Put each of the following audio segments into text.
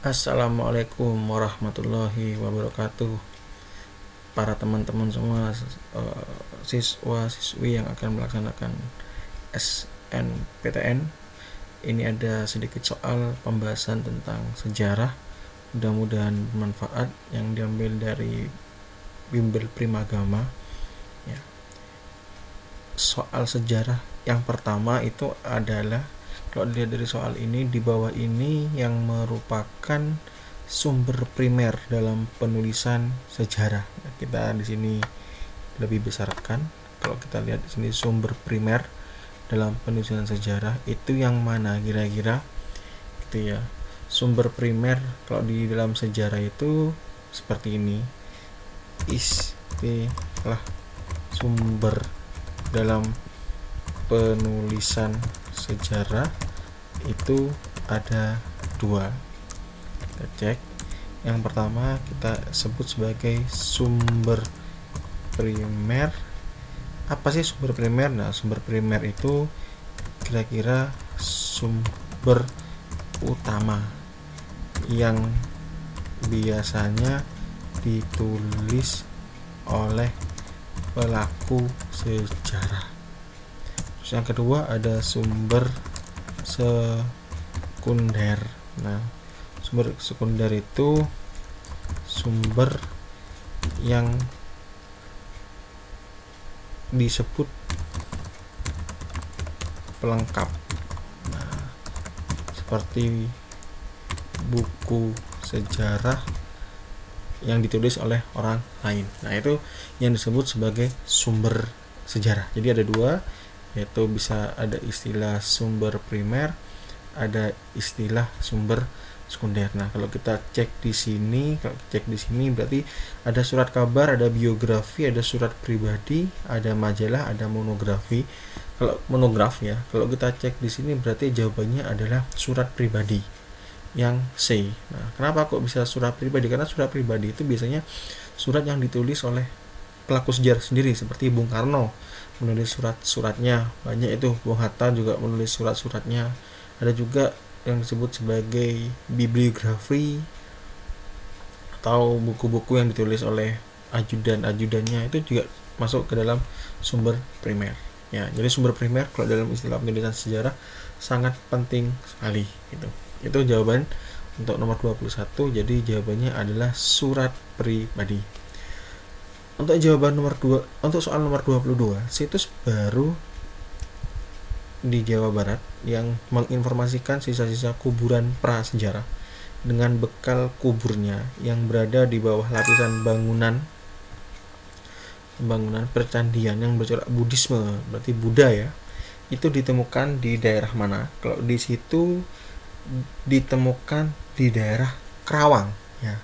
Assalamualaikum warahmatullahi wabarakatuh. Para teman-teman semua, siswa-siswi yang akan melaksanakan SNPTN, ini ada sedikit soal pembahasan tentang sejarah. Mudah-mudahan bermanfaat, yang diambil dari Bimbel Primagama. Ya. Soal sejarah yang pertama itu adalah, kalau dilihat dari soal ini, di bawah ini yang merupakan sumber primer dalam penulisan sejarah. Nah, kita di sini lebih besarkan. Kalau kita lihat di sini sumber primer dalam penulisan sejarah itu yang mana kira-kira? Gitu ya. Sumber primer kalau di dalam sejarah itu seperti ini. Istilah sumber dalam penulisan sejarah itu ada dua. Kita cek. Yang pertama kita sebut sebagai sumber primer. Apa sih sumber primer? Nah, sumber primer itu kira-kira sumber utama yang biasanya ditulis oleh pelaku sejarah. Terus yang kedua ada sumber sekunder. Nah, sumber sekunder itu sumber yang disebut pelengkap. Nah, seperti buku sejarah yang ditulis oleh orang lain. Nah, itu yang disebut sebagai sumber sejarah. Jadi ada dua, yaitu bisa ada istilah sumber primer, ada istilah sumber sekunder. Nah, kalau kita cek di sini, berarti ada surat kabar, ada biografi, ada surat pribadi, ada majalah, ada monografi. Kalau monograf ya, kalau kita cek di sini berarti jawabannya adalah surat pribadi yang C. Nah, kenapa kok bisa surat pribadi? Karena surat pribadi itu biasanya surat yang ditulis oleh pelaku sejarah sendiri, seperti Bung Karno menulis surat-suratnya, banyak itu. Bung Hatta juga menulis surat-suratnya. Ada juga yang disebut sebagai bibliografi atau buku-buku yang ditulis oleh ajudan-ajudannya, itu juga masuk ke dalam sumber primer. Ya, jadi sumber primer kalau dalam istilah penulisan sejarah sangat penting sekali gitu. Itu jawaban untuk nomor 21. Jadi jawabannya adalah surat pribadi. Untuk jawaban nomor 2, untuk soal nomor 22, situs baru di Jawa Barat yang menginformasikan sisa-sisa kuburan prasejarah dengan bekal kuburnya yang berada di bawah lapisan bangunan percandian yang bercorak Buddhisme, berarti Buddha ya. Itu ditemukan di daerah mana? Kalau di situ ditemukan di daerah Kerawang ya.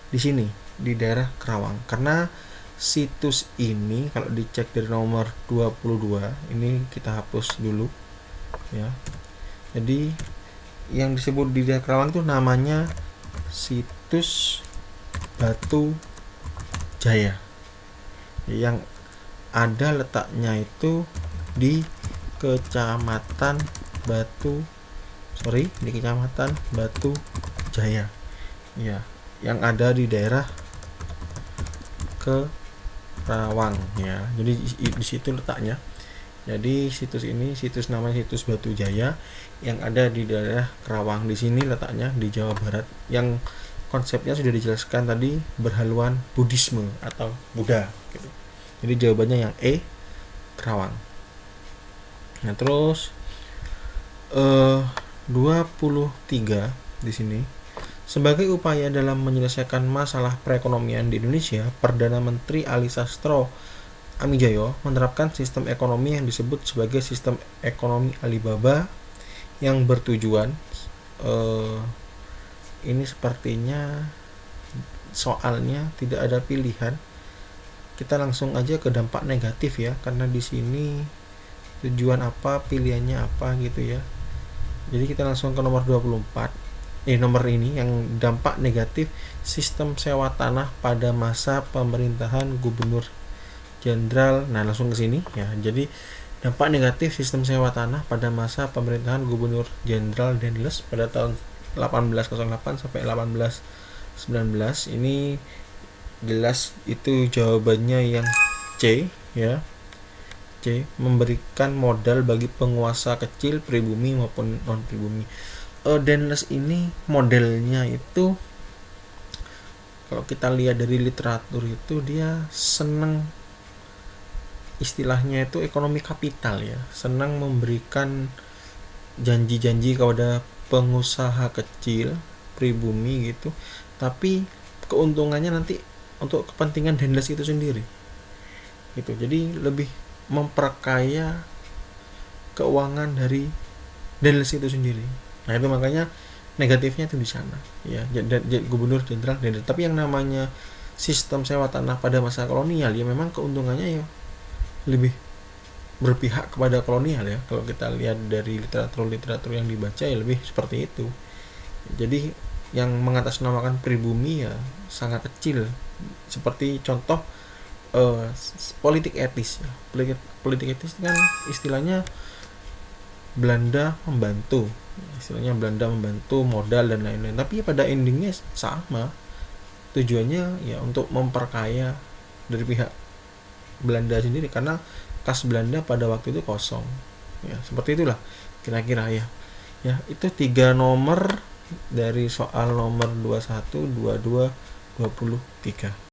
Di sini di daerah Kerawang. Karena situs ini kalau dicek dari nomor 22, ini kita hapus dulu ya. Jadi yang disebut di daerah Kerawang itu namanya situs Batu Jaya, yang ada letaknya itu di Kecamatan Batu Jaya ya, yang ada di daerah Kerawang ya. Jadi di situ letaknya. Jadi situs namanya situs Batu Jaya yang ada di daerah Kerawang. Di sini letaknya di Jawa Barat, yang konsepnya sudah dijelaskan tadi, berhaluan Buddhisme atau Buddha gitu. Jadi jawabannya yang E, Kerawang. Nah, terus 23 di sini, sebagai upaya dalam menyelesaikan masalah perekonomian di Indonesia, Perdana Menteri Ali Sastro Amijayo menerapkan sistem ekonomi yang disebut sebagai sistem ekonomi Alibaba yang bertujuan, ini sepertinya soalnya tidak ada pilihan. Kita langsung aja ke dampak negatif ya, karena di sini tujuan apa, pilihannya apa gitu ya. Jadi kita langsung ke nomor 24. Nomor ini yang dampak negatif sistem sewa tanah pada masa pemerintahan Gubernur Jenderal. Nah, langsung ke sini ya. Jadi dampak negatif sistem sewa tanah pada masa pemerintahan Gubernur Jenderal Dendles pada tahun 1808 sampai 1819. Ini jelas itu jawabannya yang C ya. C, memberikan modal bagi penguasa kecil pribumi maupun non pribumi. Daunless ini modelnya itu kalau kita lihat dari literatur itu dia senang, istilahnya itu ekonomi kapital ya, senang memberikan janji-janji kepada pengusaha kecil pribumi gitu, tapi keuntungannya nanti untuk kepentingan Daunless itu sendiri gitu. Jadi lebih memperkaya keuangan dari Daunless itu sendiri. Nah itu makanya negatifnya itu di sana ya, gubernur jenderal Daunless. Tapi yang namanya sistem sewa tanah pada masa kolonial ya memang keuntungannya ya lebih berpihak kepada kolonial ya. Kalau kita lihat dari literatur yang dibaca ya lebih seperti itu. Jadi yang mengatasnamakan pribumi ya sangat kecil. Seperti contoh politik etis ya. Politik etis kan istilahnya Belanda membantu modal dan lain-lain, tapi pada endingnya sama, tujuannya ya untuk memperkaya dari pihak Belanda sendiri, karena kas Belanda pada waktu itu kosong ya. Seperti itulah kira-kira ya itu 3 nomor dari soal nomor 21, 22, 23.